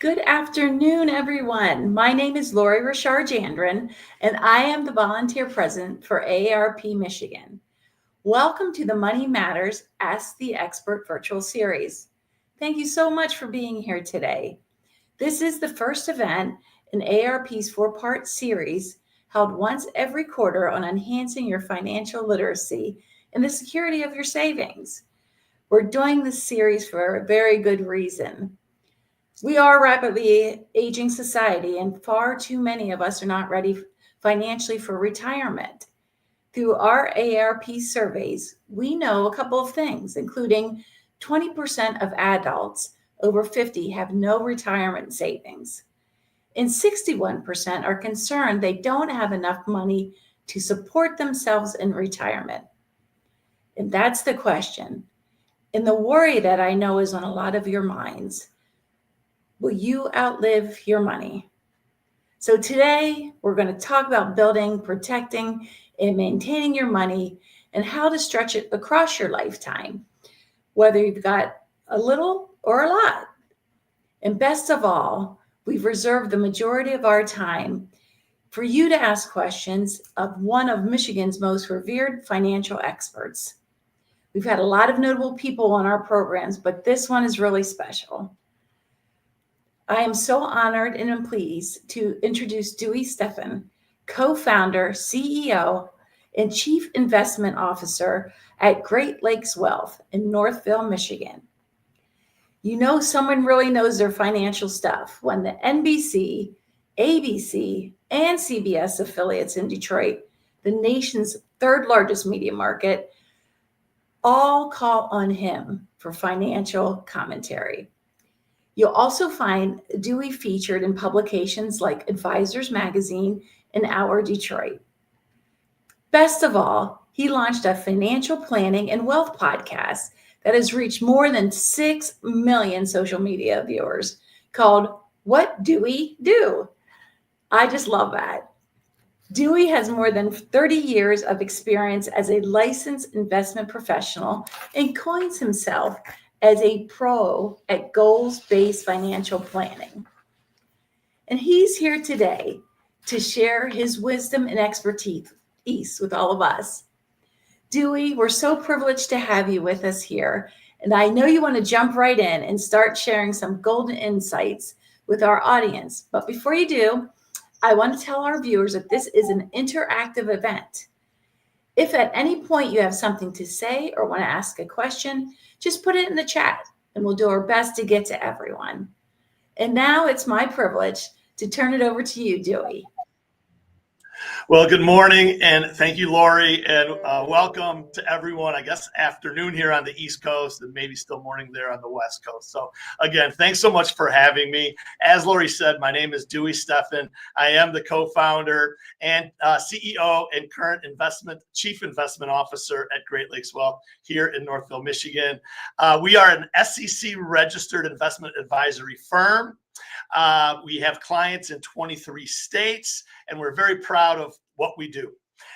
Good afternoon, everyone. My name is Lori Richard-Jandrin, and I am the volunteer president for AARP Michigan. Welcome to the Money Matters Ask the Expert virtual series. Thank you so much for being here today. This is the first event in AARP's four-part series held once every quarter on enhancing your financial literacy and the security of your savings. We're doing this series for a very good reason. We are a rapidly aging society, and far too many of us are not ready financially for retirement. Through our AARP surveys, we know a couple of things, including 20% of adults over 50 have no retirement savings, and 61% are concerned they don't have enough money to support themselves in retirement. And that's the question. And the worry that I know is on a lot of your minds. Will you outlive your money? So today we're going to talk about building, protecting, and maintaining your money and how to stretch it across your lifetime, whether you've got a little or a lot. And best of all, we've reserved the majority of our time for you to ask questions of one of Michigan's most revered financial experts. We've had a lot of notable people on our programs, but this one is really special. I am so honored and am pleased to introduce Dewey Steffen, co-founder, CEO, and Chief Investment Officer at Great Lakes Wealth in Northville, Michigan. You know someone really knows their financial stuff when the NBC, ABC, and CBS affiliates in Detroit, the nation's third largest media market, all call on him for financial commentary. You'll also find Dewey featured in publications like Advisors Magazine and Our Detroit. Best of all, he launched a financial planning and wealth podcast that has reached more than 6 million social media viewers called What Dewey Do? I just love that. Dewey has more than 30 years of experience as a licensed investment professional and coins himself as a pro at goals-based financial planning. And he's here today to share his wisdom and expertise with all of us. Dewey, we're so privileged to have you with us here. And I know you want to jump right in and start sharing some golden insights with our audience. But before you do, I want to tell our viewers that this is an interactive event. If at any point you have something to say or want to ask a question, just put it in the chat and we'll do our best to get to everyone. And now it's my privilege to turn it over to you, Dewey. Well, good morning, and thank you, Lori, and welcome to everyone, I guess, afternoon here on the East Coast and maybe still morning there on the West Coast. So, again, thanks so much for having me. As Lori said, my name is Dewey Steffen. I am the co-founder and CEO and current Chief Investment Officer at Great Lakes Wealth here in Northville, Michigan. We are an SEC-registered investment advisory firm. We have clients in 23 states, and we're very proud of what we do.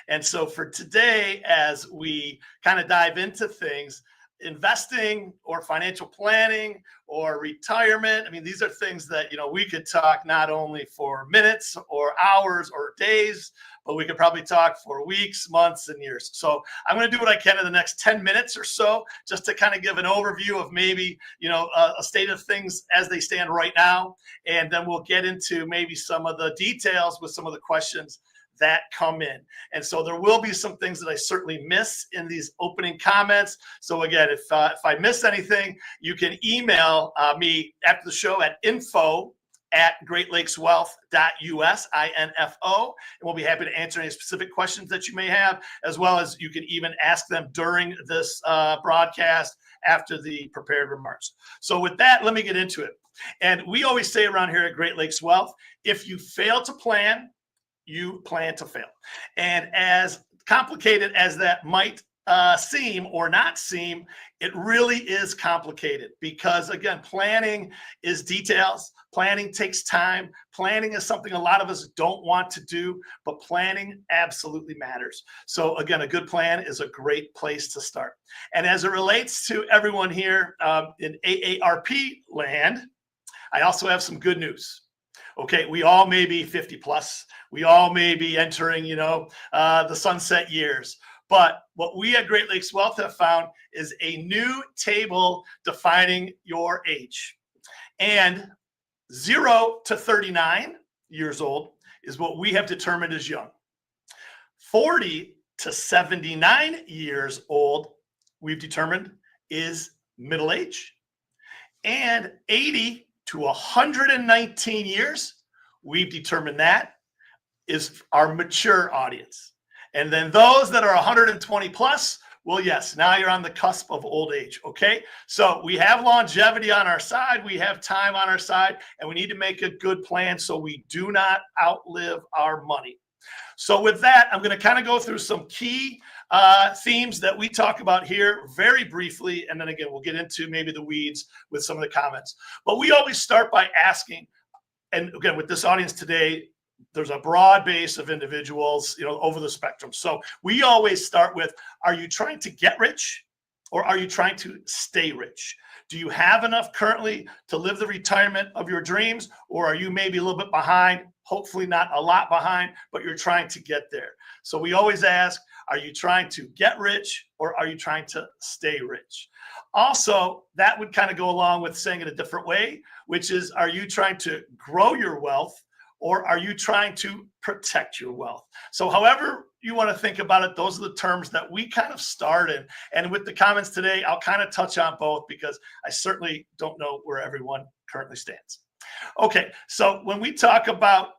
And so for today, as we kind of dive into things, investing or financial planning or retirement, I mean, these are things that, we could talk not only for minutes or hours or days, but we could probably talk for weeks, months, and years. So I'm going to do what I can in the next 10 minutes or so, just to kind of give an overview of maybe, a state of things as they stand right now. And then we'll get into maybe some of the details with some of the questions that come in. And so there will be some things that I certainly miss in these opening comments. So again, if I miss anything, you can email me after the show at info@greatlakeswealth.us, INFO, and we'll be happy to answer any specific questions that you may have, as well as you can even ask them during this broadcast after the prepared remarks. So with that, let me get into it. And we always say around here at Great Lakes Wealth, if you fail to plan, you plan to fail. And as complicated as that might seem or not seem, it really is complicated because, again, planning is details. Planning takes time. Planning is something a lot of us don't want to do, but planning absolutely matters. So again, a good plan is a great place to start. And as it relates to everyone here in AARP land, I also have some good news. Okay, we all may be 50 plus. We all may be entering, the sunset years. But what we at Great Lakes Wealth have found is a new table defining your age. And 0 to 39 years old is what we have determined as young. 40 to 79 years old, we've determined is middle age. And 80 to 119 years, we've determined that is our mature audience. And then those that are 120 plus, well, yes, now you're on the cusp of old age, okay? So we have longevity on our side, we have time on our side, and we need to make a good plan so we do not outlive our money. So with that, I'm going to kind of go through some key themes that we talk about here very briefly, and then again, we'll get into maybe the weeds with some of the comments. But we always start by asking, and again, with this audience today, there's a broad base of individuals, over the spectrum. So we always start with, are you trying to get rich or are you trying to stay rich? Do you have enough currently to live the retirement of your dreams, or are you maybe a little bit behind? Hopefully not a lot behind, but you're trying to get there. So we always ask, are you trying to get rich or are you trying to stay rich? Also, that would kind of go along with saying it a different way, which is, are you trying to grow your wealth or are you trying to protect your wealth? So however you want to think about it, those are the terms that we kind of start in. And with the comments today, I'll kind of touch on both because I certainly don't know where everyone currently stands. Okay, so when we talk about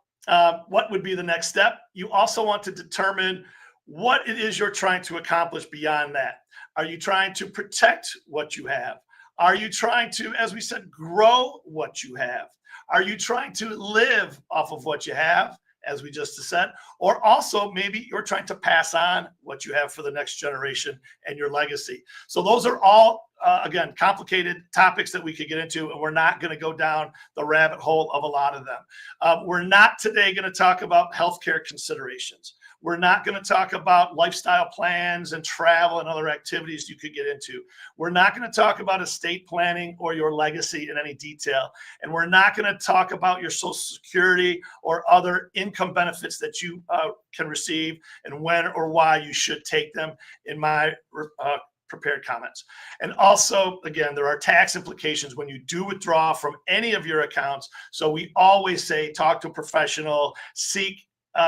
what would be the next step, you also want to determine what it is you're trying to accomplish beyond that. Are you trying to protect what you have? Are you trying to, as we said, grow what you have? Are you trying to live off of what you have, as we just said? Or also maybe you're trying to pass on what you have for the next generation and your legacy. So those are all, again, complicated topics that we could get into, and we're not going to go down the rabbit hole of a lot of them. We're not today going to talk about healthcare considerations. We're not going to talk about lifestyle plans and travel and other activities you could get into. We're not going to talk about estate planning or your legacy in any detail. And we're not going to talk about your Social Security or other income benefits that you can receive and when or why you should take them in my prepared comments. And also, again, there are tax implications when you do withdraw from any of your accounts. So we always say, talk to a professional, seek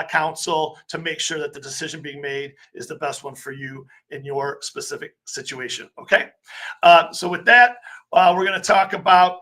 counsel to make sure that the decision being made is the best one for you in your specific situation. Okay. So with that, we're going to talk about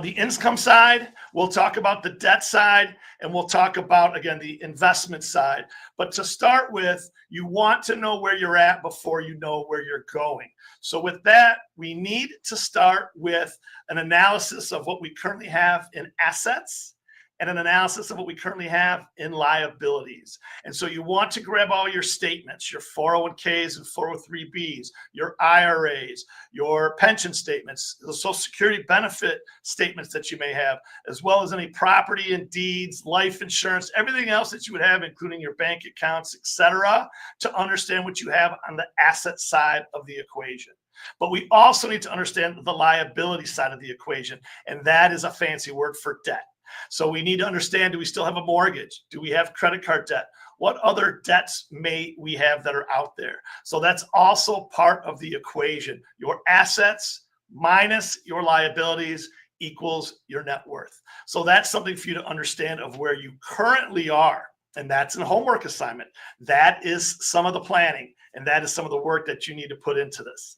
the income side. We'll talk about the debt side, and we'll talk about, again, the investment side. But to start with, you want to know where you're at before you know where you're going. So with that, we need to start with an analysis of what we currently have in assets and an analysis of what we currently have in liabilities. And so you want to grab all your statements, your 401ks and 403bs, your IRAs, your pension statements, the Social Security benefit statements that you may have, as well as any property and deeds, life insurance, everything else that you would have, including your bank accounts, etc., to understand what you have on the asset side of the equation. But we also need to understand the liability side of the equation, and that is a fancy word for debt. So we need to understand, do we still have a mortgage? Do we have credit card debt? What other debts may we have that are out there? So that's also part of the equation. Your assets minus your liabilities equals your net worth. So that's something for you to understand of where you currently are. And that's a homework assignment. That is some of the planning. And that is some of the work that you need to put into this.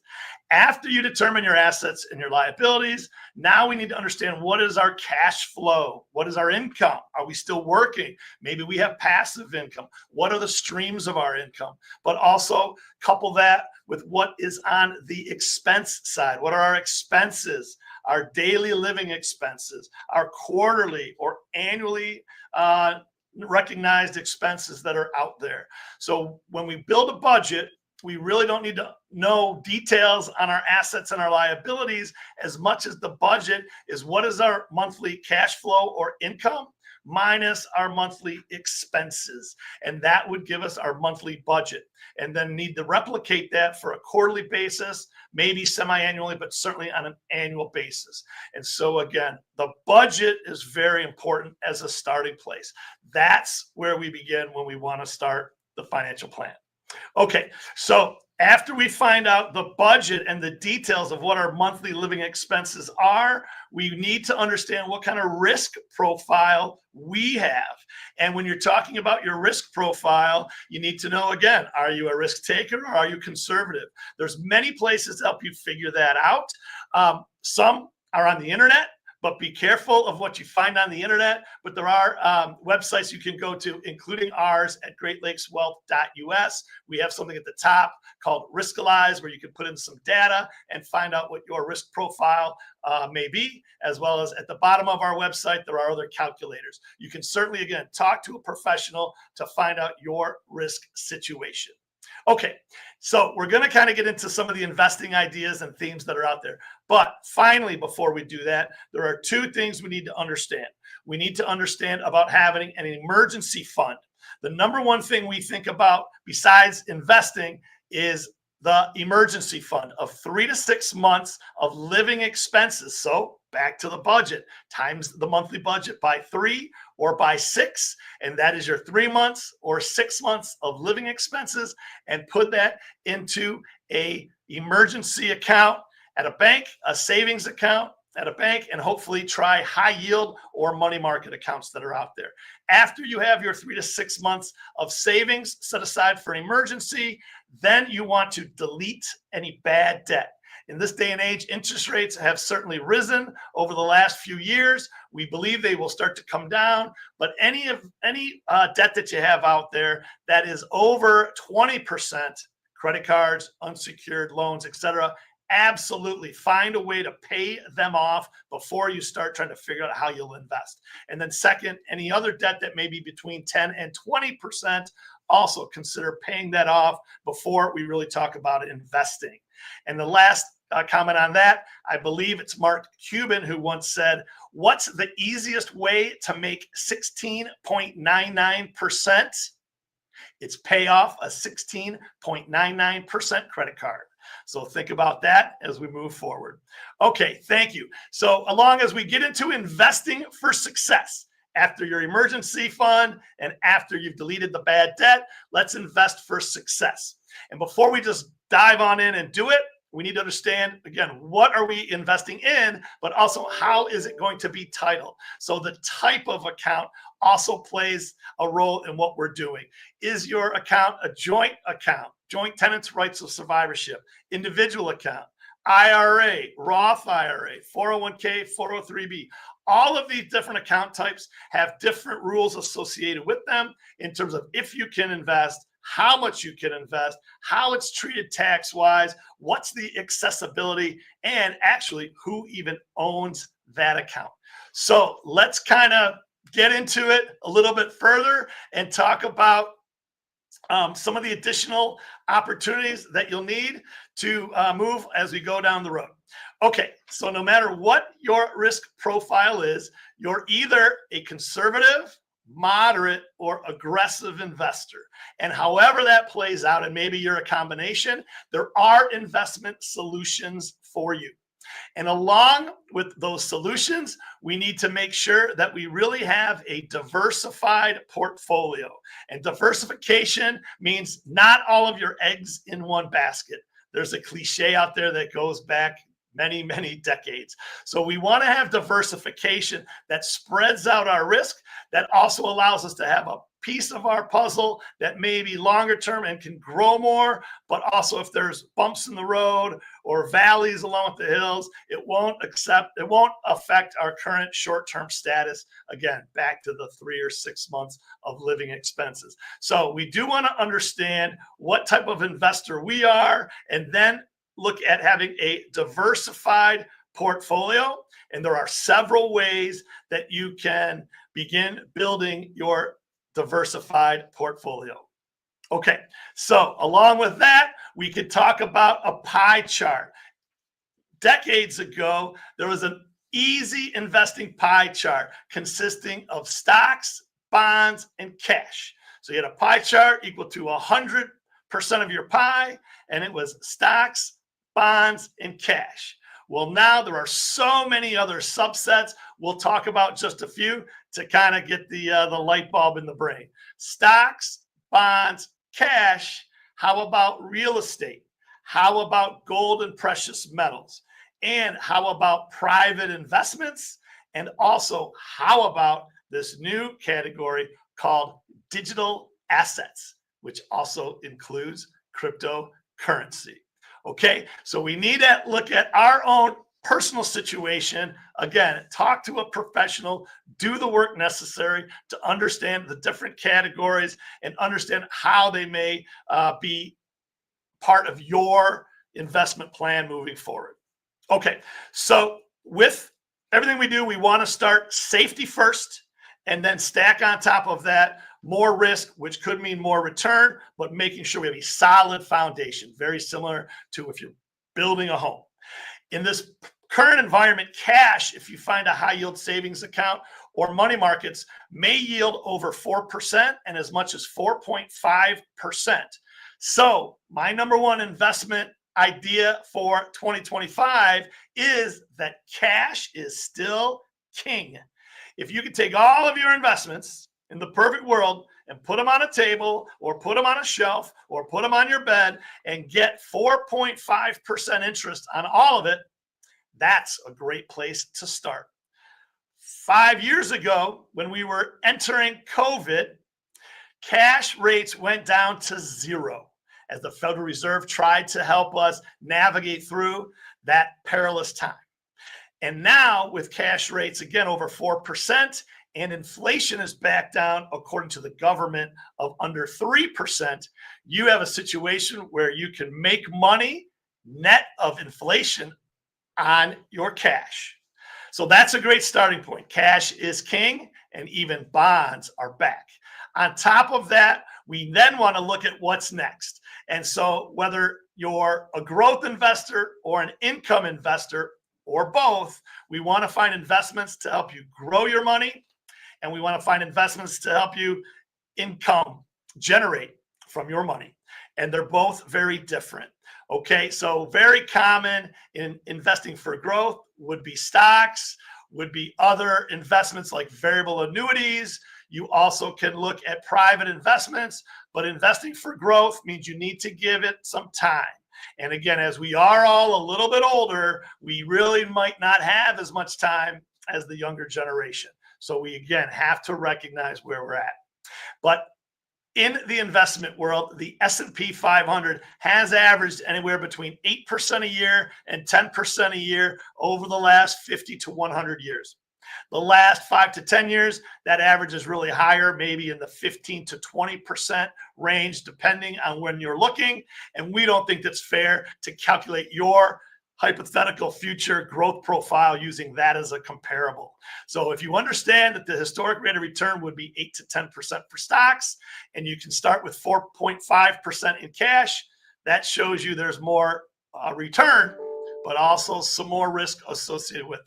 After you determine your assets and your liabilities, now we need to understand, what is our cash flow? What is our income? Are we still working? Maybe we have passive income. What are the streams of our income? But also couple that with what is on the expense side. What are our expenses? Our daily living expenses, our quarterly or annually recognized expenses that are out there. So when we build a budget, we really don't need to know details on our assets and our liabilities as much as the budget is what is our monthly cash flow or income, minus our monthly expenses. And that would give us our monthly budget. And then need to replicate that for a quarterly basis, maybe semi-annually, but certainly on an annual basis. And so again, the budget is very important as a starting place. That's where we begin when we want to start the financial plan. Okay, so after we find out the budget and the details of what our monthly living expenses are, we need to understand what kind of risk profile we have. And when you're talking about your risk profile, you need to know, again, are you a risk taker or are you conservative? There's many places to help you figure that out. Some are on the internet, but be careful of what you find on the internet. But there are websites you can go to, including ours at greatlakeswealth.us. We have something at the top called Riskalyze, where you can put in some data and find out what your risk profile may be, as well as at the bottom of our website, there are other calculators. You can certainly, again, talk to a professional to find out your risk situation. Okay, so we're going to kind of get into some of the investing ideas and themes that are out there. But finally, before we do that, there are two things we need to understand. We need to understand about having an emergency fund. The number one thing we think about besides investing is the emergency fund of 3 to 6 months of living expenses. So back to the budget, times the monthly budget by 3 or by 6, and that is your 3 months or 6 months of living expenses, and put that into a emergency account at a bank, a savings account at a bank, and hopefully try high yield or money market accounts that are out there. After you have your 3 to 6 months of savings set aside for an emergency, then you want to delete any bad debt. In this day and age, interest rates have certainly risen over the last few years. We believe they will start to come down, but any debt that you have out there that is over 20%, credit cards, unsecured loans, etc., absolutely find a way to pay them off before you start trying to figure out how you'll invest. And then second, any other debt that may be between 10 and 20%, also consider paying that off before we really talk about investing. And the last comment on that, I believe it's Mark Cuban who once said, what's the easiest way to make 16.99%? It's pay off a 16.99% credit card. So think about that as we move forward. Okay, thank you. So along as we get into investing for success, after your emergency fund and after you've deleted the bad debt, let's invest for success. And before we just dive on in and do it, we need to understand, again, what are we investing in, but also how is it going to be titled? So the type of account also plays a role in what we're doing. Is your account a joint account, joint tenants' rights of survivorship, individual account, IRA, Roth IRA, 401k, 403b? All of these different account types have different rules associated with them in terms of if you can invest, how much you can invest, how it's treated tax-wise, what's the accessibility, and actually who even owns that account. So let's kind of get into it a little bit further and talk about some of the additional opportunities that you'll need to move as we go down the road. Okay, so no matter what your risk profile is, you're either a conservative, moderate, or aggressive investor. And however that plays out, and maybe you're a combination, there are investment solutions for you. And along with those solutions, we need to make sure that we really have a diversified portfolio. And diversification means not all of your eggs in one basket. There's a cliche out there that goes back many, many decades. So we want to have diversification that spreads out our risk, that also allows us to have a piece of our puzzle that may be longer term and can grow more, but also if there's bumps in the road or valleys along with the hills, it won't affect our current short-term status. Again, back to the 3 or 6 months of living expenses. So we do want to understand what type of investor we are, and then look at having a diversified portfolio. And there are several ways that you can begin building your diversified portfolio. Okay, so along with that, we could talk about a pie chart. Decades ago, there was an easy investing pie chart consisting of stocks, bonds, and cash. So you had a pie chart equal to 100% of your pie, and it was stocks, bonds, and cash. Well, now there are so many other subsets. We'll talk about just a few to kind of get the light bulb in the brain. Stocks, bonds, cash. How about real estate? How about gold and precious metals? And how about private investments? And also, how about this new category called digital assets, which also includes cryptocurrency? Okay, so we need to look at our own personal situation. Again, talk to a professional, do the work necessary to understand the different categories and understand how they may be part of your investment plan moving forward. Okay, so with everything we do, we want to start safety first and then stack on top of that more risk, which could mean more return, but making sure we have a solid foundation, very similar to if you're building a home. In this current environment, cash, if you find a high yield savings account or money markets, may yield over 4% and as much as 4.5%. So my number one investment idea for 2025 is that cash is still king. If you could take all of your investments in the perfect world and put them on a table or put them on a shelf or put them on your bed and get 4.5% interest on all of it, that's a great place to start. 5 years ago, when we were entering COVID, cash rates went down to zero as the Federal Reserve tried to help us navigate through that perilous time. And now with cash rates again over 4% and inflation is back down, according to the government, of under 3%, you have a situation where you can make money net of inflation on your cash. So that's a great starting point. Cash is king, and even bonds are back. On top of that, we then want to look at what's next. And so whether you're a growth investor or an income investor or both, we want to find investments to help you grow your money, and we want to find investments to help you income generate from your money. And they're both very different. Okay, so very common in investing for growth would be stocks, would be other investments like variable annuities. You also can look at private investments, but investing for growth means you need to give it some time. And again, as we are all a little bit older, we really might not have as much time as the younger generation. So we, again, have to recognize where we're at. But in the investment world, the S&P 500 has averaged anywhere between 8% a year and 10% a year over the last 50 to 100 years. The last 5 to 10 years, that average is really higher, maybe in the 15 to 20% range, depending on when you're looking. And we don't think that's fair to calculate your hypothetical future growth profile using that as a comparable. So if you understand that the historic rate of return would be 8 to 10% for stocks, and you can start with 4.5% in cash, that shows you there's more return, but also some more risk associated with it.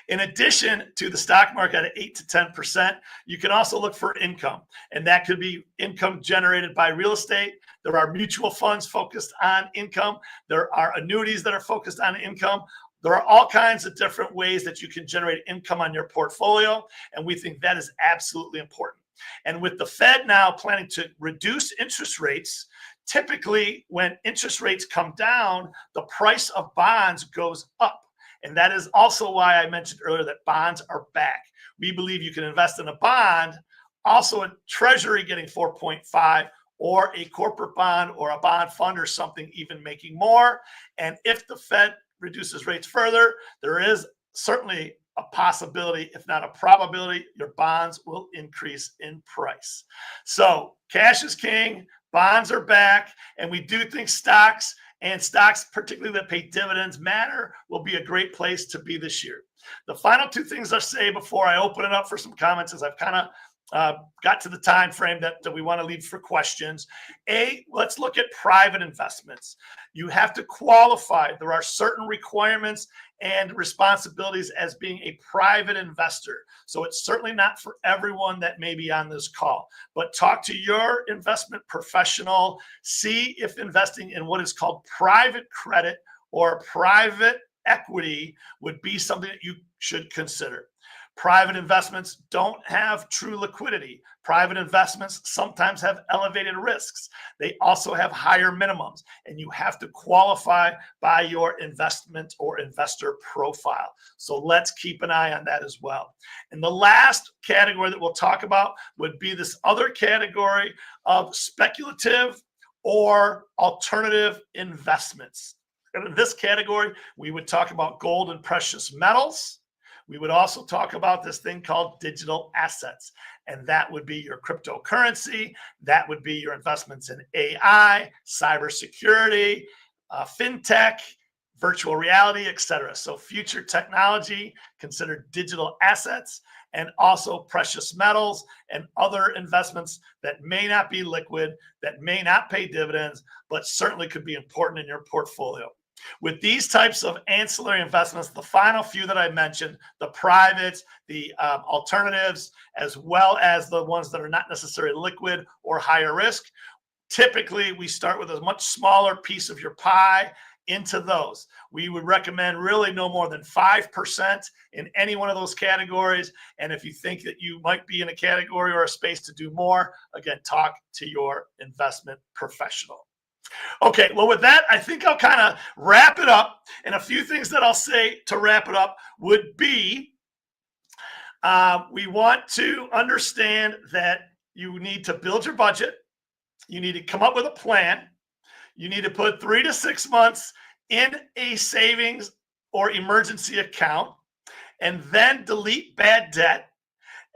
In addition to the stock market at 8 to 10%, you can also look for income, and that could be income generated by real estate. There are mutual funds focused on income. There are annuities that are focused on income. There are all kinds of different ways that you can generate income on your portfolio, and we think that is absolutely important. And with the Fed now planning to reduce interest rates, typically when interest rates come down, the price of bonds goes up. And that is also why I mentioned earlier that bonds are back. We believe you can invest in a bond, also a treasury getting 4.5, or a corporate bond or a bond fund or something even making more. And if the Fed reduces rates further, there is certainly a possibility, if not a probability, your bonds will increase in price. So cash is king, bonds are back, and we do think stocks, and stocks, particularly that pay dividends, matter, will be a great place to be this year. The final two things I'll say before I open it up for some comments, as I've kind of got to the time frame that we want to leave for questions. Let's look at private investments. You have to qualify. There are certain requirements and responsibilities as being a private investor. So it's certainly not for everyone that may be on this call, but talk to your investment professional. See if investing in what is called private credit or private equity would be something that you should consider. Private investments don't have true liquidity. Private investments sometimes have elevated risks. They also have higher minimums, and you have to qualify by your investment or investor profile. So let's keep an eye on that as well. And the last category that we'll talk about would be this other category of speculative or alternative investments. And in this category, we would talk about gold and precious metals. We would also talk about this thing called digital assets, and that would be your cryptocurrency. That would be your investments in AI, cybersecurity, fintech, virtual reality, etc. So future technology, consider digital assets, and also precious metals and other investments that may not be liquid, that may not pay dividends, but certainly could be important in your portfolio. With these types of ancillary investments, the final few that I mentioned, the privates, the alternatives, as well as the ones that are not necessarily liquid or higher risk, typically we start with a much smaller piece of your pie into those. We would recommend really no more than 5% in any one of those categories. And if you think that you might be in a category or a space to do more, again, talk to your investment professional. Okay, well, with that, I think I'll kind of wrap it up. And a few things that I'll say to wrap it up would be, we want to understand that you need to build your budget. You need to come up with a plan. You need to put 3 to 6 months in a savings or emergency account, and then delete bad debt,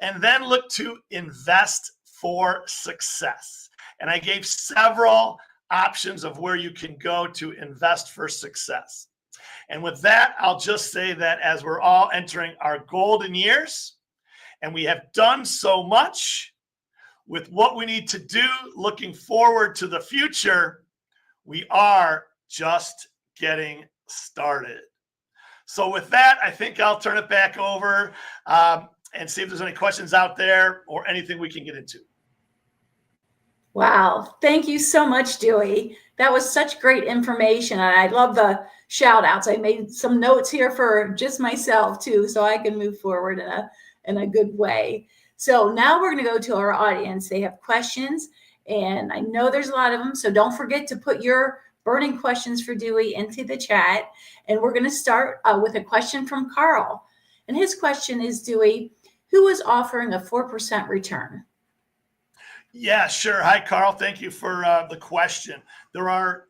and then look to invest for success. And I gave several options of where you can go to invest for success. And with that, I'll just say that as we're all entering our golden years, and we have done so much with what we need to do looking forward to the future, we are just getting started. So with that, I think I'll turn it back over and see if there's any questions out there or anything we can get into. Wow. Thank you so much, Dewey. That was such great information. I love the shout outs. I made some notes here for just myself too, so I can move forward in a good way. So now we're going to go to our audience. They have questions, and I know there's a lot of them. So don't forget to put your burning questions for Dewey into the chat. And we're going to start with a question from Carl. And his question is, Dewey, who is offering a 4% return? Yeah, sure. Hi, Carl. Thank you for the question. There are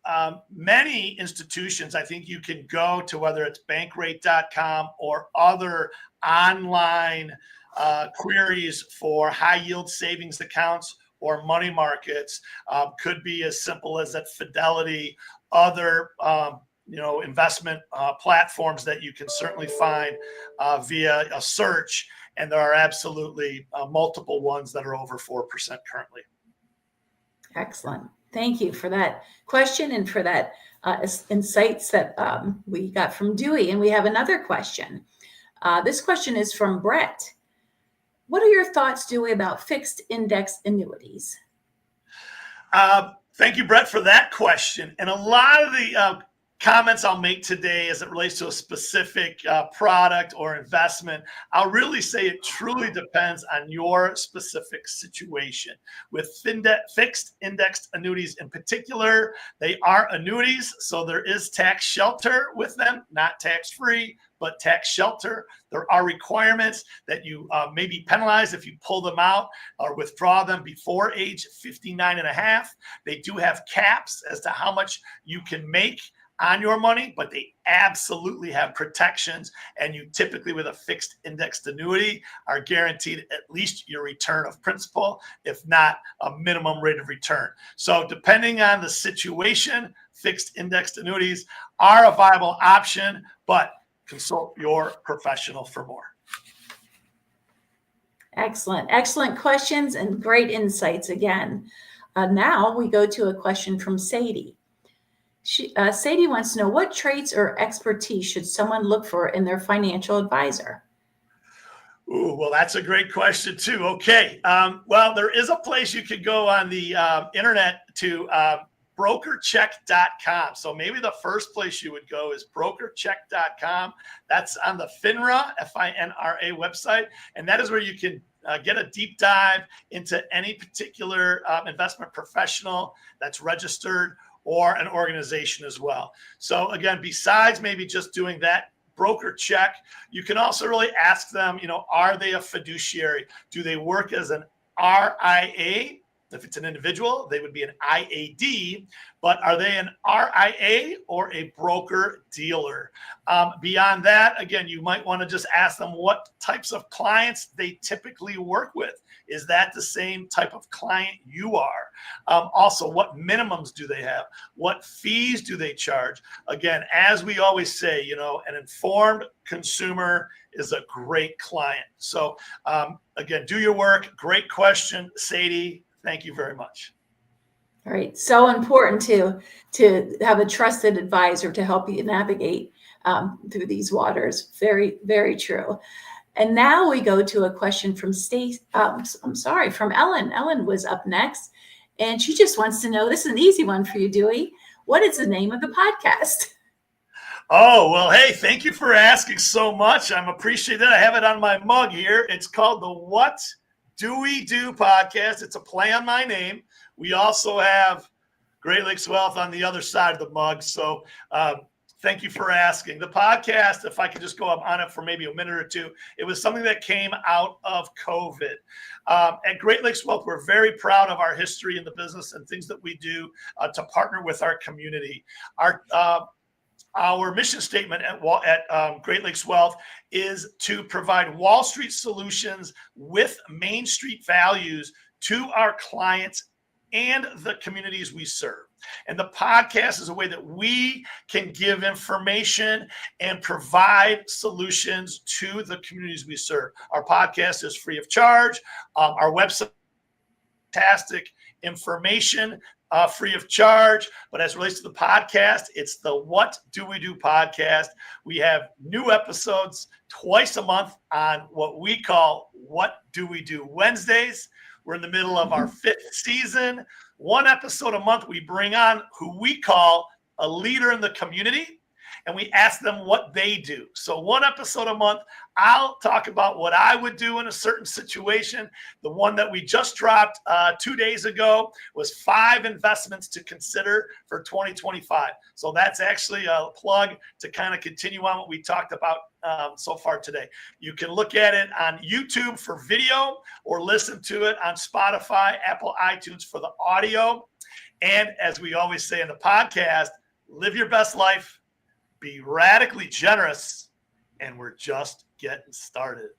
many institutions I think you can go to, whether it's bankrate.com or other online queries for high yield savings accounts or money markets. Could be as simple as at Fidelity, other investment platforms that you can certainly find via a search. And there are absolutely multiple ones that are over 4% currently. Excellent. Thank you for that question and for that insights that we got from Dewey. And we have another question. This question is from Brett. What are your thoughts, Dewey, about fixed index annuities? Thank you, Brett, for that question. And a lot of the comments I'll make today as it relates to a specific product or investment, I'll really say it truly depends on your specific situation. With fixed indexed annuities in particular, they are annuities, so there is tax shelter with them, not tax-free, but tax shelter. There are requirements that you may be penalized if you pull them out or withdraw them before age 59 and a half. They do have caps as to how much you can make on your money, but they absolutely have protections. And you typically, with a fixed indexed annuity, are guaranteed at least your return of principal, if not a minimum rate of return. So depending on the situation, fixed indexed annuities are a viable option, but consult your professional for more. Excellent. Excellent questions and great insights again. Now we go to a question from Sadie. Sadie wants to know, what traits or expertise should someone look for in their financial advisor? Ooh, well, that's a great question too. Okay. Well, there is a place you could go on the internet to brokercheck.com. So maybe the first place you would go is brokercheck.com. That's on the FINRA, FINRA website. And that is where you can get a deep dive into any particular investment professional that's registered or an organization as well. So again, besides maybe just doing that broker check, you can also really ask them, are they a fiduciary? Do they work as an RIA? If it's an individual, they would be an IAD, but are they an RIA or a broker dealer? Beyond that, again, you might want to just ask them what types of clients they typically work with. Is that the same type of client you are? Also, what minimums do they have? What fees do they charge? Again, as we always say, an informed consumer is a great client. So again, do your work. Great question, Sadie. Thank you very much. All right. So important to have a trusted advisor to help you navigate through these waters. Very, very true. And now we go to a question from from Ellen. Ellen was up next, and she just wants to know, this is an easy one for you, Dewey. What is the name of the podcast? Oh, well, hey, thank you for asking so much. I'm appreciative. I have it on my mug here. It's called the What Do We Do podcast. It's a play on my name. We also have Great Lakes Wealth on the other side of the mug. So thank you for asking. The podcast, if I could just go up on it for maybe a minute or two, it was something that came out of COVID. At Great Lakes Wealth, we're very proud of our history in the business and things that we do to partner with our community. Our mission statement at Great Lakes Wealth is to provide Wall Street solutions with Main Street values to our clients and the communities we serve. And the podcast is a way that we can give information and provide solutions to the communities we serve. Our podcast is free of charge. Our website, fantastic information, free of charge. But as it relates to the podcast, it's the What Do We Do podcast. We have new episodes twice a month on what we call What Do We Do Wednesdays. We're in the middle of our 5th season. One episode a month, we bring on who we call a leader in the community, and we ask them what they do. So one episode a month, I'll talk about what I would do in a certain situation. The one that we just dropped 2 days ago was 5 investments to consider for 2025. So that's actually a plug to kind of continue on what we talked about so far today. You can look at it on YouTube for video or listen to it on Spotify, Apple, iTunes for the audio. And as we always say in the podcast, live your best life, be radically generous, and we're just getting started.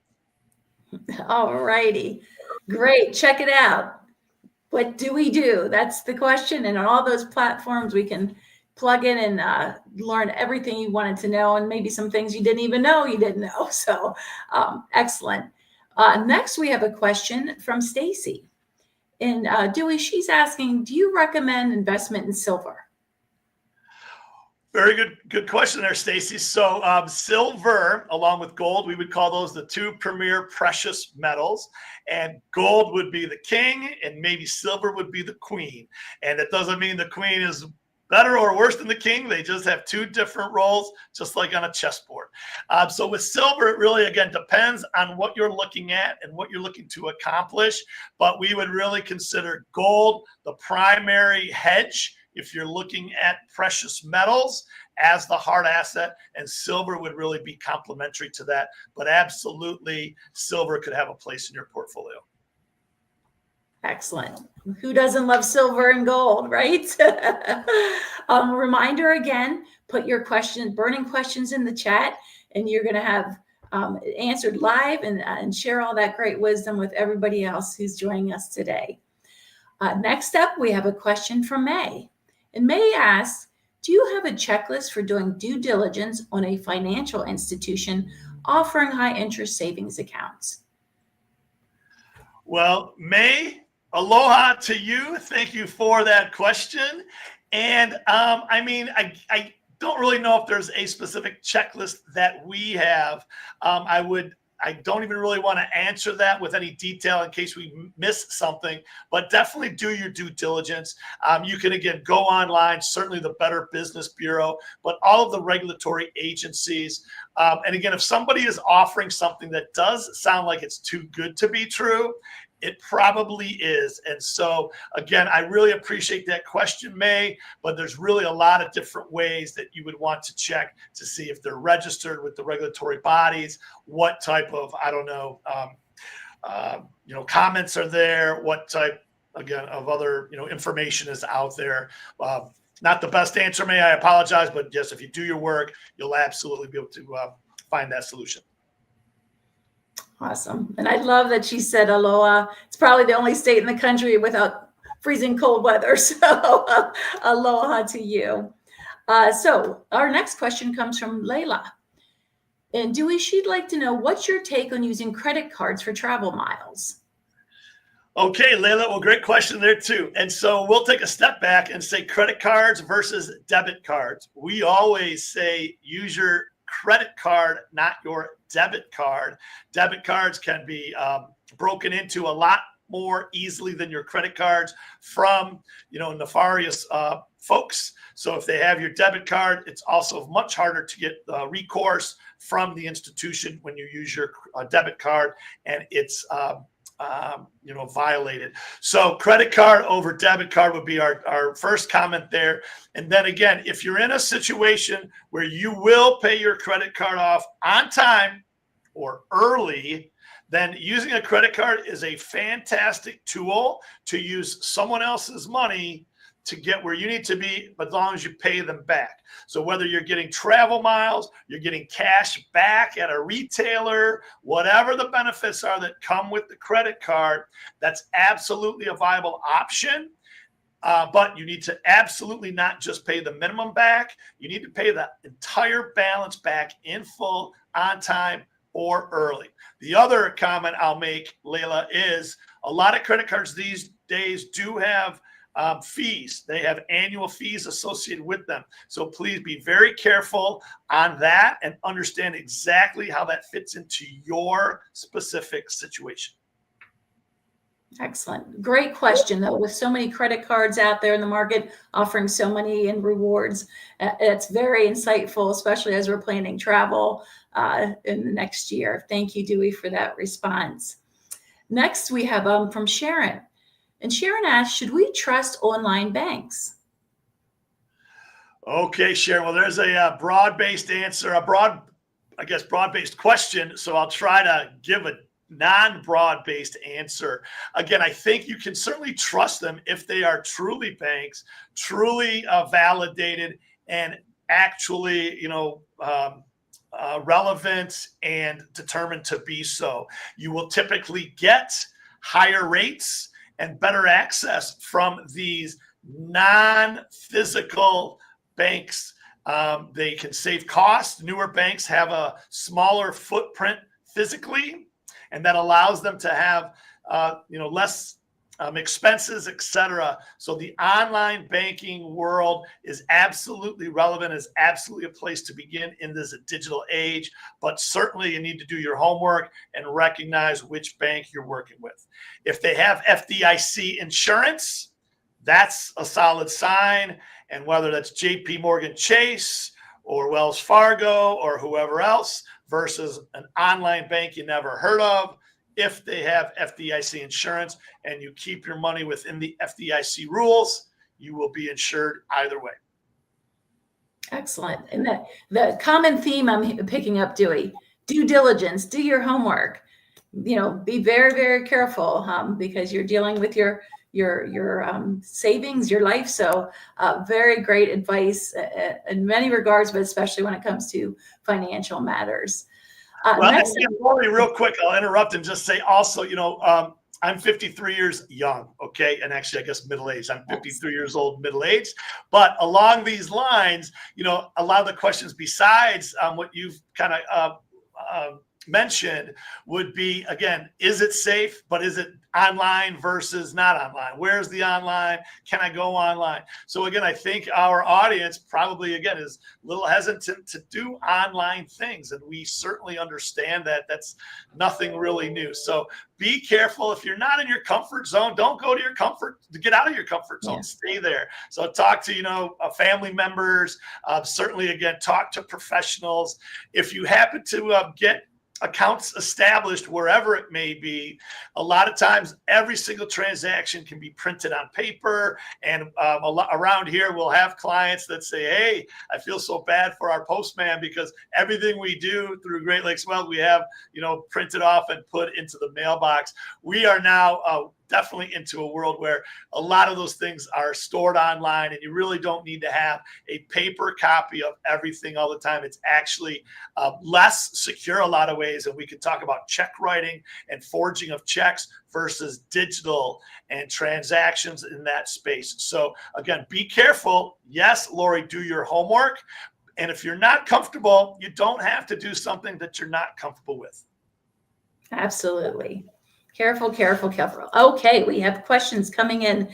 All righty. Great. Check it out. What do we do? That's the question. And on all those platforms, we can plug in and learn everything you wanted to know, and maybe some things you didn't even know you didn't know. So excellent. Next, we have a question from Stacy. And Dewey, she's asking, do you recommend investment in silver? Very good question there, Stacy. So silver, along with gold, we would call those the 2 premier precious metals. And gold would be the king, and maybe silver would be the queen. And it doesn't mean the queen is better or worse than the king. They just have 2 different roles, just like on a chessboard. So with silver, it really, again, depends on what you're looking at and what you're looking to accomplish. But we would really consider gold the primary hedge if you're looking at precious metals as the hard asset, and silver would really be complementary to that. But absolutely, silver could have a place in your portfolio. Excellent. Who doesn't love silver and gold, right? Reminder again, put your burning questions in the chat, and you're going to have answered live and share all that great wisdom with everybody else who's joining us today. Next up, we have a question from May. And May asks, do you have a checklist for doing due diligence on a financial institution offering high interest savings accounts? Well, May, aloha to you. Thank you for that question. And I don't really know if there's a specific checklist that we have. I don't even really want to answer that with any detail in case we miss something, but definitely do your due diligence. You can, again, go online, certainly the Better Business Bureau, but all of the regulatory agencies. And again, if somebody is offering something that does sound like it's too good to be true, it probably is. And so, again, I really appreciate that question, May, but there's really a lot of different ways that you would want to check to see if they're registered with the regulatory bodies, what type of, comments are there, what type, again, of other, information is out there. Not the best answer, May, I apologize, but yes, if you do your work, you'll absolutely be able to find that solution. Awesome. And I love that she said aloha. It's probably the only state in the country without freezing cold weather. So aloha to you. So our next question comes from Layla. And Dewey, she'd like to know, what's your take on using credit cards for travel miles? Okay, Layla, well, great question there too. And so we'll take a step back and say credit cards versus debit cards. We always say use your credit card, not your debit card. Debit cards can be broken into a lot more easily than your credit cards from, nefarious folks. So if they have your debit card, it's also much harder to get recourse from the institution when you use your debit card, and it's violated. So credit card over debit card would be our first comment there. And then again, if you're in a situation where you will pay your credit card off on time or early, then using a credit card is a fantastic tool to use someone else's money to get where you need to be, but as long as you pay them back. So whether you're getting travel miles, you're getting cash back at a retailer, whatever the benefits are that come with the credit card, that's absolutely a viable option. But you need to absolutely not just pay the minimum back. You need to pay the entire balance back in full, on time, or early. The other comment I'll make, Layla, is a lot of credit cards these days do have fees. They have annual fees associated with them. So please be very careful on that and understand exactly how that fits into your specific situation. Excellent. Great question, though. With so many credit cards out there in the market offering so many in rewards, it's very insightful, especially as we're planning travel in the next year. Thank you, Dewey, for that response. Next, we have from Sharon. And Sharon asks, should we trust online banks? Okay, Sharon. Well, there's a broad-based answer, broad-based question. So I'll try to give a non-broad-based answer. Again, I think you can certainly trust them if they are truly banks, truly validated, and actually, relevant and determined to be so. You will typically get higher rates and better access from these non-physical banks. They can save costs. Newer banks have a smaller footprint physically, and that allows them to have less expenses, etc. So the online banking world is absolutely relevant, is absolutely a place to begin in this digital age, but certainly you need to do your homework and recognize which bank you're working with. If they have FDIC insurance, that's a solid sign. And whether that's JP Morgan Chase or Wells Fargo or whoever else versus an online bank you never heard of, if they have FDIC insurance and you keep your money within the FDIC rules, you will be insured either way. Excellent. And the common theme I'm picking up, Dewey, due diligence, do your homework. Be very, very careful because you're dealing with your savings, your life. So very great advice in many regards, but especially when it comes to financial matters. Lori, real quick, I'll interrupt and just say also, I'm 53 years young, okay? And actually, I guess middle-aged. I'm 53 years old, middle-aged. But along these lines, a lot of the questions besides what you've kind of mentioned would be, again, is it safe, but is it online versus not online? Where's the online? Can I go online? So again, I think our audience probably, again, is a little hesitant to do online things. And we certainly understand that that's nothing really new. So be careful. If you're not in your comfort zone, don't go to your get out of your comfort zone. Yeah. Stay there. So talk to, family members, certainly, again, talk to professionals. If you happen to get accounts established wherever it may be, a lot of times every single transaction can be printed on paper. And around here, we'll have clients that say, hey, I feel so bad for our postman because everything we do through Great Lakes Wealth, we have, printed off and put into the mailbox. We are now definitely into a world where a lot of those things are stored online, and you really don't need to have a paper copy of everything all the time. It's actually less secure a lot of ways, and we can talk about check writing and forging of checks versus digital and transactions in that space. So again, be careful. Yes, Lori, do your homework. And if you're not comfortable, you don't have to do something that you're not comfortable with. Absolutely. Careful, careful, careful. Okay, we have questions coming in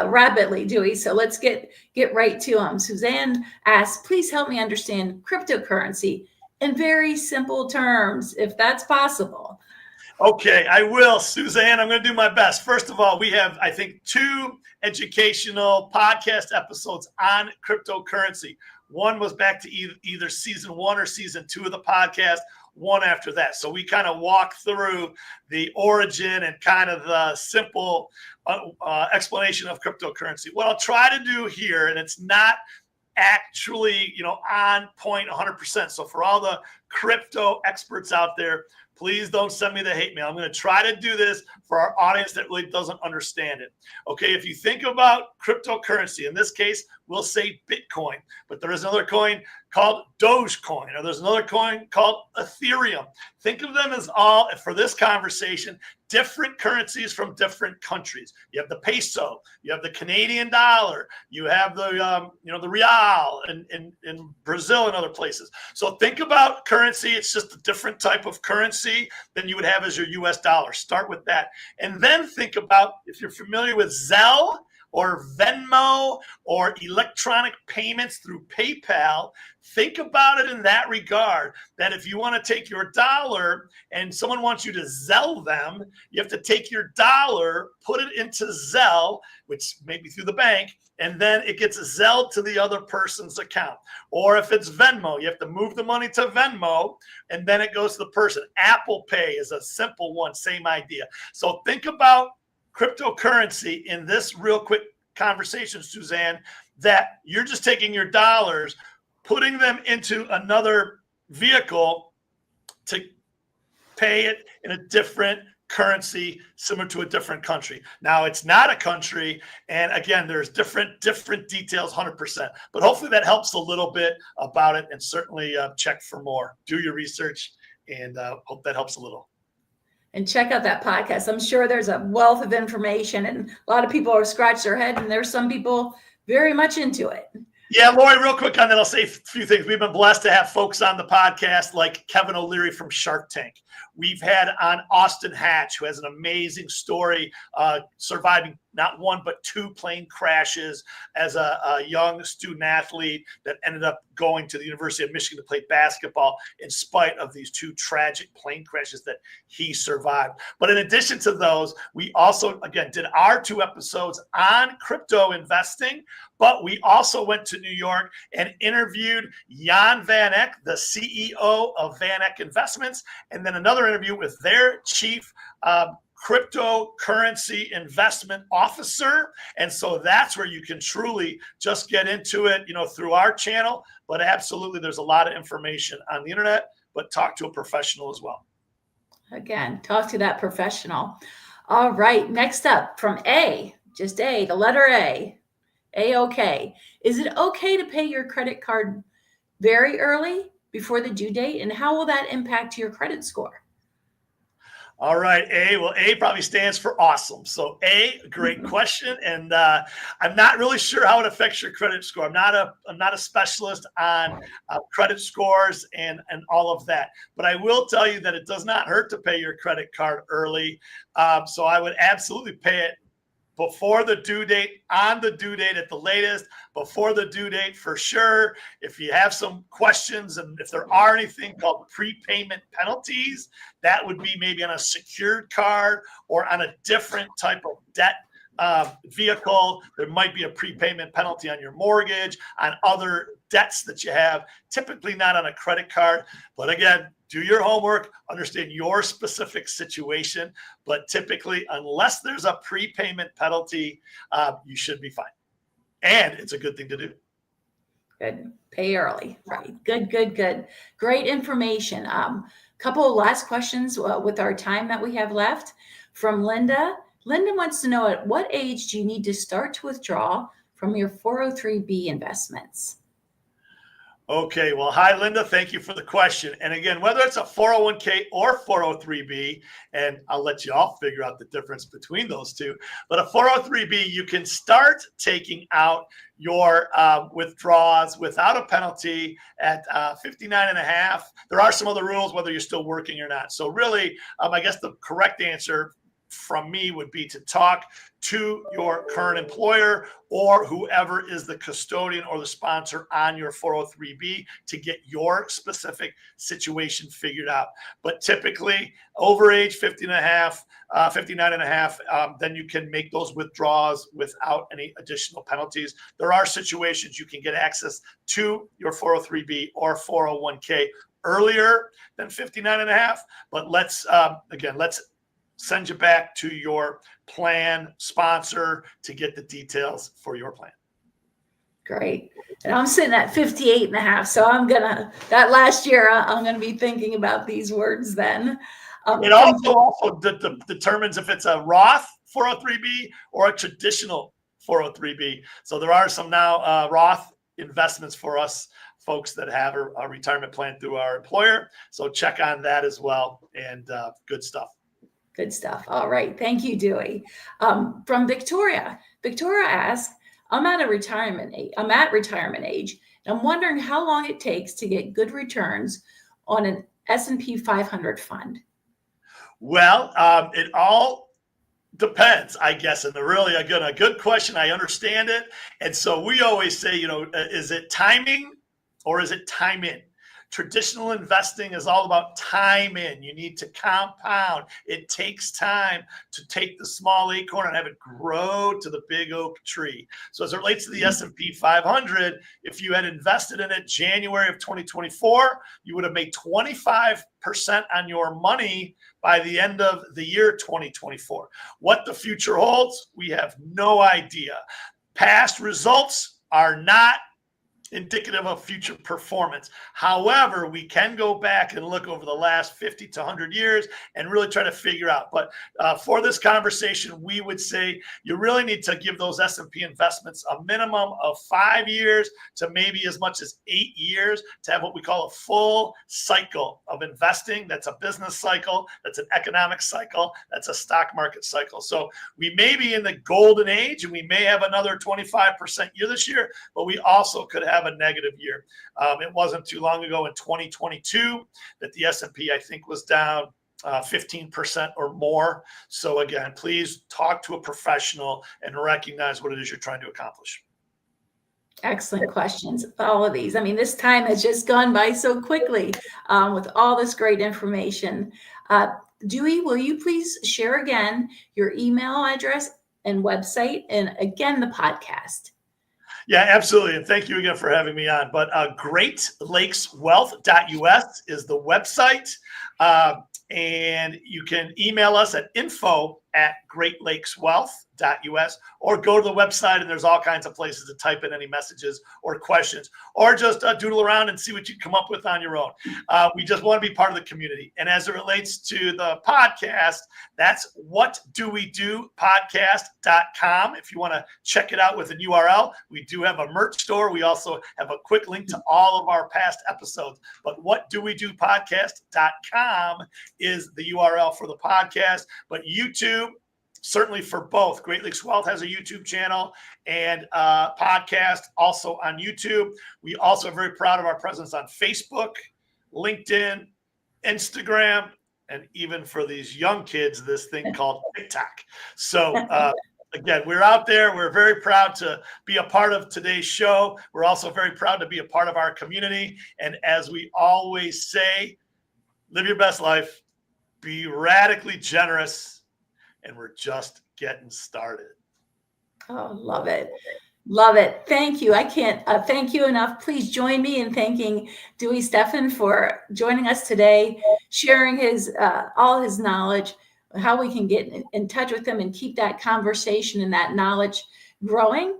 rapidly, Dewey. So let's get right to them. Suzanne asks, please help me understand cryptocurrency in very simple terms, if that's possible. Okay, I will, Suzanne. I'm going to do my best. First of all, we have, I think, 2 educational podcast episodes on cryptocurrency. One was back to either season 1 or season 2 of the podcast. One after that. So we kind of walk through the origin and kind of the simple explanation of cryptocurrency. What I'll try to do here, and it's not actually, on point 100%. So for all the crypto experts out there, please don't send me the hate mail. I'm going to try to do this for our audience that really doesn't understand it. Okay, if you think about cryptocurrency, in this case, we'll say Bitcoin, but there is another coin called Dogecoin, or there's another coin called Ethereum. Think of them as all, for this conversation, different currencies from different countries. You have the peso, you have the Canadian dollar, you have the the real in Brazil and other places. So think about currency. It's just a different type of currency than you would have as your US dollar. Start with that. And then think about, if you're familiar with Zelle or Venmo or electronic payments through PayPal, think about it in that regard, that if you want to take your dollar and someone wants you to Zelle them, you have to take your dollar, put it into Zelle, which may be through the bank, and then it gets Zelled to the other person's account. Or if it's Venmo, you have to move the money to Venmo, and then it goes to the person. Apple Pay is a simple one, same idea. So think about cryptocurrency in this real quick conversation, Suzanne, that you're just taking your dollars, putting them into another vehicle to pay it in a different currency similar to a different country. Now, it's not a country, and again, there's different details, 100%. But hopefully that helps a little bit about it, and certainly check for more. Do your research, and hope that helps a little. And check out that podcast. I'm sure there's a wealth of information, and a lot of people are scratching their head, and there's some people very much into it. Yeah, Lori, real quick on that, I'll say a few things. We've been blessed to have folks on the podcast like Kevin O'Leary from Shark Tank. We've had on Austin Hatch, who has an amazing story, surviving not 1 but 2 plane crashes as a young student athlete that ended up going to the University of Michigan to play basketball in spite of these 2 tragic plane crashes that he survived. But in addition to those, we also, again, did our 2 episodes on crypto investing, but we also went to New York and interviewed Jan Van Eck, the CEO of Van Eck Investments, and then another interview with their chief cryptocurrency investment officer. And so that's where you can truly just get into it, through our channel. But absolutely, there's a lot of information on the internet, but talk to a professional as well. Again, talk to that professional. All right. Next up from A, just A, the letter A. A-OK. Is it okay to pay your credit card very early before the due date? And how will that impact your credit score? All right, A. Well, A probably stands for awesome. So A, great question, and I'm not really sure how it affects your credit score. I'm not a specialist on credit scores and all of that, but I will tell you that it does not hurt to pay your credit card early. So I would absolutely pay it before the due date, on the due date at the latest, before the due date for sure. If you have some questions and if there are anything called prepayment penalties, that would be maybe on a secured card or on a different type of debt vehicle. There might be a prepayment penalty on your mortgage, on other debts that you have, typically not on a credit card. But again, do your homework, understand your specific situation. But typically, unless there's a prepayment penalty, you should be fine. And it's a good thing to do. Good. Pay early. Right. Good. Great information. Couple of last questions with our time that we have left from Linda. Linda wants to know, at what age do you need to start to withdraw from your 403B investments? Okay, well, hi, Linda. Thank you for the question. And again, whether it's a 401k or 403b, and I'll let you all figure out the difference between those two, but a 403b, you can start taking out your withdrawals without a penalty at 59 and a half. There are some other rules, whether you're still working or not. So really, I guess the correct answer from me would be to talk to your current employer or whoever is the custodian or the sponsor on your 403b to get your specific situation figured out. But typically over age 59 and a half, then you can make those withdrawals without any additional penalties. There are situations you can get access to your 403b or 401k earlier than 59 and a half, but let's send you back to your plan sponsor to get the details for your plan. Great. And I'm sitting at 58 and a half. So that last year, I'm going to be thinking about these words then. It also determines if it's a Roth 403b or a traditional 403b. So there are some now Roth investments for us folks that have a retirement plan through our employer. So check on that as well. And good stuff. Good stuff. All right. Thank you, Dewey. From Victoria. Victoria asks, I'm at retirement age, and I'm wondering how long it takes to get good returns on an S&P 500 fund. Well, it all depends, I guess. And a good question. I understand it. And so we always say, is it timing or is it time in? Traditional investing is all about time in. You need to compound. It takes time to take the small acorn and have it grow to the big oak tree. So as it relates to the S&P 500, if you had invested in it January of 2024, you would have made 25% on your money by the end of the year 2024. What the future holds, we have no idea. Past results are not indicative of future performance. However, we can go back and look over the last 50 to 100 years and really try to figure out. But for this conversation, we would say you really need to give those S&P investments a minimum of 5 years to maybe as much as 8 years to have what we call a full cycle of investing. That's a business cycle. That's an economic cycle. That's a stock market cycle. So we may be in the golden age and we may have another 25% year this year, but we also could have a negative year. It wasn't too long ago in 2022 that the S&P, I think, was down 15% or more. So again, please talk to a professional and recognize what it is you're trying to accomplish. Excellent questions. All of these. I mean, this time has just gone by so quickly with all this great information. Dewey, will you please share again your email address and website and again the podcast? Yeah, absolutely. And thank you again for having me on. But greatlakeswealth.us is the website. And you can email us at info@greatlakeswealth.us. greatlakeswealth.us, or go to the website and there's all kinds of places to type in any messages or questions, or just doodle around and see what you come up with on your own. We just want to be part of the community. And as it relates to the podcast, that's whatdowedopodcast.com. If you want to check it out with an URL, we do have a merch store. We also have a quick link to all of our past episodes. But whatdowedopodcast.com is the URL for the podcast. But YouTube, certainly for both. Great Lakes Wealth has a YouTube channel and podcast also on YouTube. We also are very proud of our presence on Facebook, LinkedIn, Instagram, and even for these young kids, this thing called TikTok. So again, we're out there. We're very proud to be a part of today's show. We're also very proud to be a part of our community. And as we always say, live your best life, be radically generous, and we're just getting started. Oh, love it. Love it. Thank you. I can't thank you enough. Please join me in thanking Dewey Steffen for joining us today, sharing his all his knowledge, how we can get in touch with him and keep that conversation and that knowledge growing.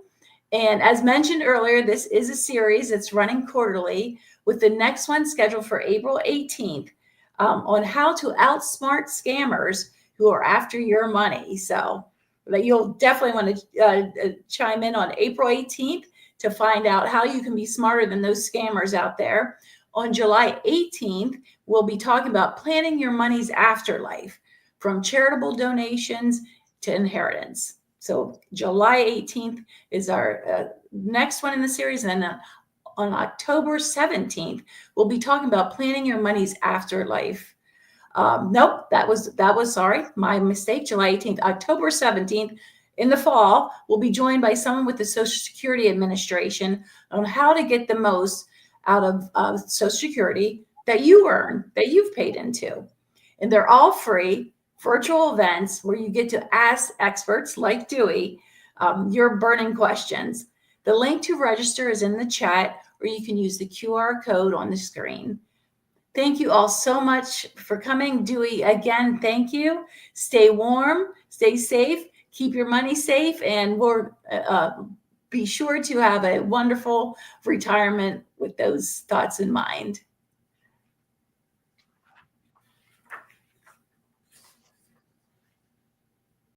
And as mentioned earlier, this is a series that's running quarterly, with the next one scheduled for April 18th on how to outsmart scammers who are after your money. So but you'll definitely want to chime in on April 18th to find out how you can be smarter than those scammers out there. On July 18th, we'll be talking about planning your money's afterlife, from charitable donations to inheritance. So July 18th is our next one in the series. And then on October 17th, we'll be talking about planning your money's afterlife. Nope, that was sorry, my mistake. July 18th, October 17th in the fall, we'll be joined by someone with the Social Security Administration on how to get the most out of Social Security that you earn, that you've paid into. And they're all free virtual events where you get to ask experts like Dewey your burning questions. The link to register is in the chat, or you can use the QR code on the screen. Thank you all so much for coming. Dewey, again, thank you. Stay warm, stay safe, keep your money safe, and we'll be sure to have a wonderful retirement with those thoughts in mind.